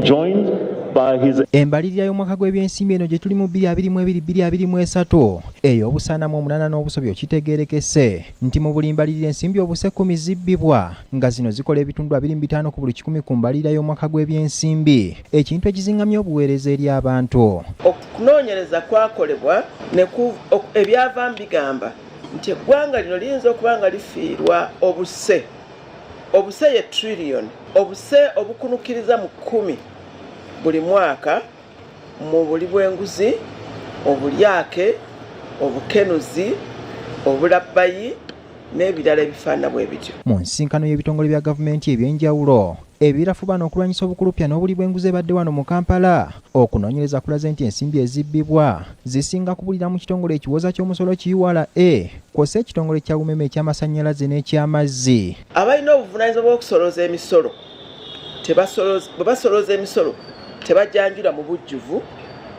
joined by his embalirira y'omwaka gw'ebyensimbi eno gye tuli mu 2022-2023 ey'obusaana mu 8 n'obusobi okitegeerekese nti mu buli mbalirira ensimbi obuse 10 zibbibwa nga zino zikola ebitundu 25 ku buli 100 ku mbalirira y'omwaka gw'ebyensimbi ekintu ekizingamya obuweereza eri abantu. Okunoonyereza kwakolebwa ne ebyava mbigamba nti eggwanga lino liyinza okuba nga lifiirwa obuse ye trillion obuse obukunukiriza mu 10 buli mwaka mu buli bw'enguzi obulyake obukenuzi obulabbayi n'ebirala ebifaana bwe bityo. Mu nsinkano y'ebitongole bya gavumenti ebyenjawulo ebirafuba n'okulwanyisa obukulupya n'obuli bw'enguzi ebadde wano mu Kampala okunoonyereza kulaze nti ensimbi ezibbibwa zisinga kubulira mu kitongole ekiwoza ky'omusolo KURA kw'ossa ekitongole kya umeme eky'amasannyalaze n'eky'amazzi. Abalina obuvunaanyizibwa bw'okusolooza emisolo bwe basolooza emisolo tebajjanjula mu bujjuvu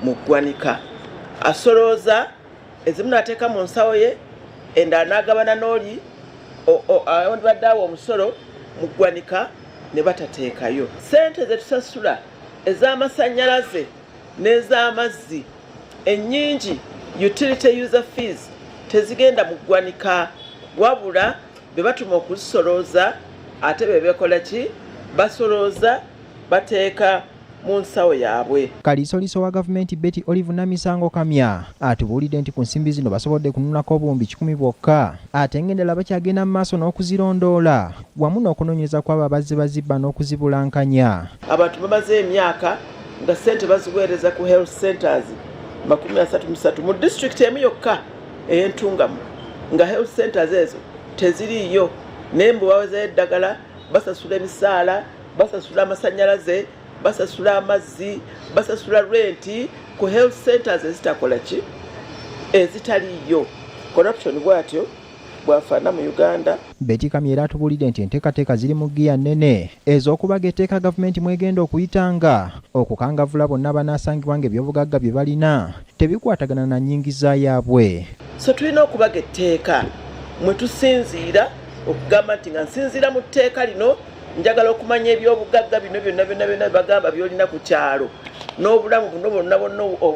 mu ggwanika. Asolooza ezimu n'ateeka mu nsawo ye endala n'agabana n'oli abadde awo omusolo mu ggwanika ne batateekayo. Ssente ze tusasula ez'amasannyalaze n'ez'amazzi ennyingi utility user fees tezigenda mu ggwanika wabula be batuma okuzisolooza ate be bekola ki basolooza bateeka mu nsawo yaabwe. Kaliisoliiso wa gavumenti Betty Olive Namisango Kamya atubuulidde nti ku nsimbi zino basobodde kununulako obuwumbi 10 bwokka ate ng'endala bakyagenda mu maaso n'okuzirondoola wamu n'okunoonyereza kw'abo abazze bazibba n'okuzibulankanya. Abantu bamaze emyaka nga ssente baziweereza ku health centers 33 mu disitulikiti emu yokka ey'Entungamu nga health centers ezo teziriiyo n'embu bawezayo eddagala basasula emisaala basasula amasannyalaze basasula amazzi basasula renti ku health centers ezitakola ki ezitaliyo. Corruption bwatyo bwafaana mu Uganda. Betty Kamya era atubuulidde nti enteekateeka ziri mu giya nnene ez'okubaga etteeka gavumenti mwegenda okuyitanga okukangavvula bonna banaasangibwa ng'ebyobugagga bye balina tebikwatagana na nnyingiza yaabwe. So tulina okubaga etteeka mwe tusinziira okugamba nti nga nsinziira mu tteeka lino njagala okumanya ebyobugagga bino byonna bagamba byolina ku kyalo n'obulamu buno bonna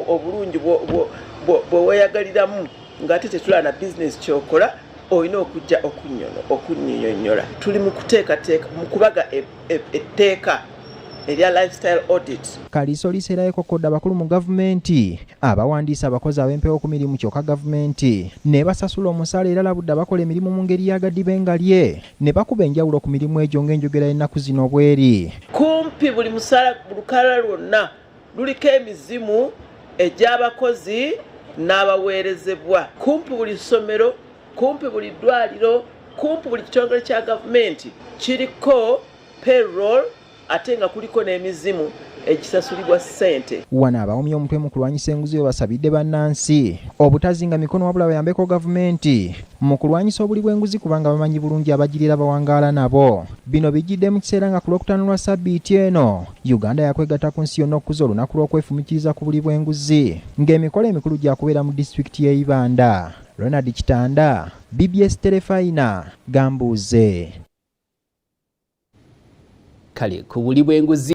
obulungi bwe weeyagaliramu ng'ate tetulaba na bizinesi kyokola olina okujja okunnyonnyola. Tuli mu kuteekateeka mu kubaga etteeka erya lifestyle audit. Kaliisoliiso era yeekokkodde abakulu mu gavumenti abawandiisa abakozi ab'empewo ku mirimu kyokka gavumenti ne basasula omusaala era labudde abakola emirimu mu ngeri yagaddibengalye ne bakuba enjawulo ku mirimu egyo ng'enjogera y'ennaku zino bweri. Kumpi buli musaala lukalala lwonna luliko emizimu egy'abakozi n'abaweerezebwa. Kumpi buli ssomero kumpi buli ddwaliro kumpi buli kitongole kya gavumenti kiriko payroll ate nga kuliko n'emizimu egisasulibwa ssente. Wano abawomya omutwe mu kulwanyisa enguzi bwe basabidde bannansi obutazinga mikono wabula bayambeko gavumenti mu kulwanyisa obuli bw'enguzi kubanga bamanyi bulungi abagirira bawangaala nabo. Bino bijjidde mu kiseera nga ku Lwokutaano lwa Ssabbiiti eno Uganda yakwegatta ku nsi yonna okukuza olunaku lw'okwefumikiriza ku buli bw'enguzi ng'emikolo emikulu gyakubeera mu disitulikiti y'e Ibanda. Ronald Kitanda, BBS Telefayina, Gambuuze. Kale ku buli bw'enguzi